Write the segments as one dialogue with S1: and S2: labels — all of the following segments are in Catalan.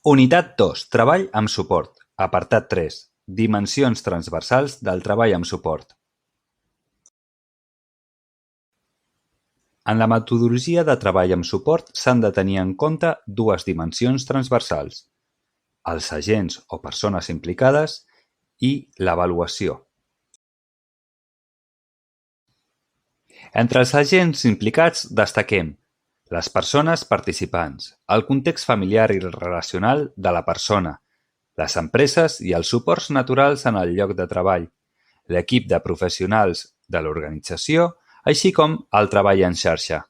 S1: Unitat 2. Treball amb suport. Apartat 3. Dimensions transversals del treball amb suport. En la metodologia de treball amb suport s'han de tenir en compte dues dimensions transversals: els agents o persones implicades i l'avaluació. Entre els agents implicats destaquem les persones participants, el context familiar i relacional de la persona, les empreses i els suports naturals en el lloc de treball, l'equip de professionals de l'organització, així com el treball en xarxa.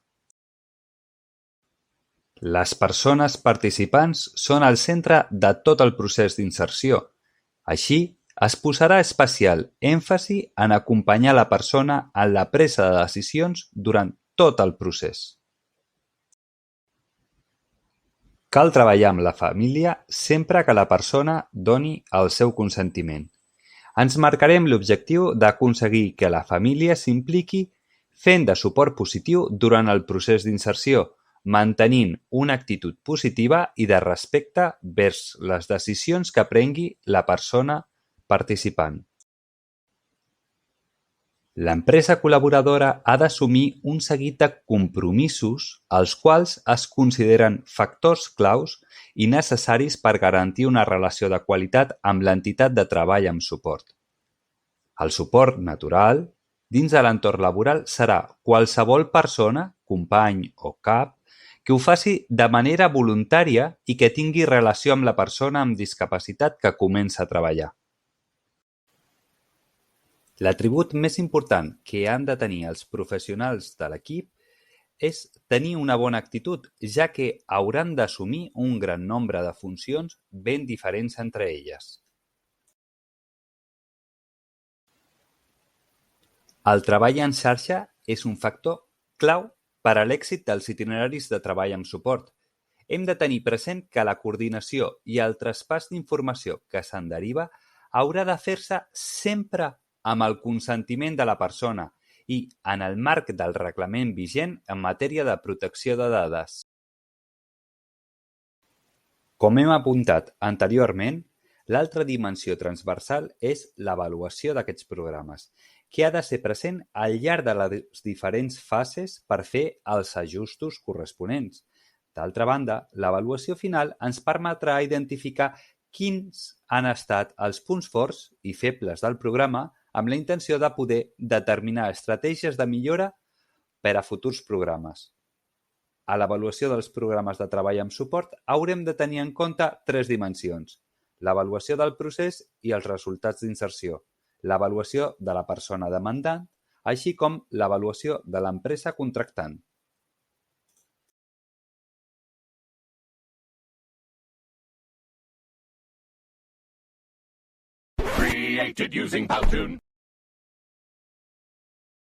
S1: Les persones participants són el centre de tot el procés d'inserció. Així, es posarà especial èmfasi en acompanyar la persona en la presa de decisions durant tot el procés. Cal treballar amb la família sempre que la persona doni el seu consentiment. Ens marcarem l'objectiu d'aconseguir que la família s'impliqui fent de suport positiu durant el procés d'inserció, mantenint una actitud positiva i de respecte vers les decisions que prengui la persona participant. L'empresa col·laboradora ha d'assumir un seguit de compromisos els quals es consideren factors claus i necessaris per garantir una relació de qualitat amb l'entitat de treball amb suport. El suport natural dins de l'entorn laboral serà qualsevol persona, company o cap, que ho faci de manera voluntària i que tingui relació amb la persona amb discapacitat que comença a treballar. L'atribut més important que han de tenir els professionals de l'equip és tenir una bona actitud, ja que hauran d'assumir un gran nombre de funcions ben diferents entre elles. El treball en xarxa és un factor clau per a l'èxit dels itineraris de treball amb suport. Hem de tenir present que la coordinació i el traspàs d'informació que se'n deriva haurà de fer-se sempre amb el consentiment de la persona i en el marc del reglament vigent en matèria de protecció de dades. Com hem apuntat anteriorment, l'altra dimensió transversal és l'avaluació d'aquests programes, que ha de ser present al llarg de les diferents fases per fer els ajustos corresponents. D'altra banda, l'avaluació final ens permetrà identificar quins han estat els punts forts i febles del programa amb la intenció de poder determinar estratègies de millora per a futurs programes. A l'avaluació dels programes de treball amb suport haurem de tenir en compte tres dimensions: l'avaluació del procés i els resultats d'inserció, l'avaluació de la persona demandant, així com l'avaluació de l'empresa contractant.
S2: Created using Powtoon.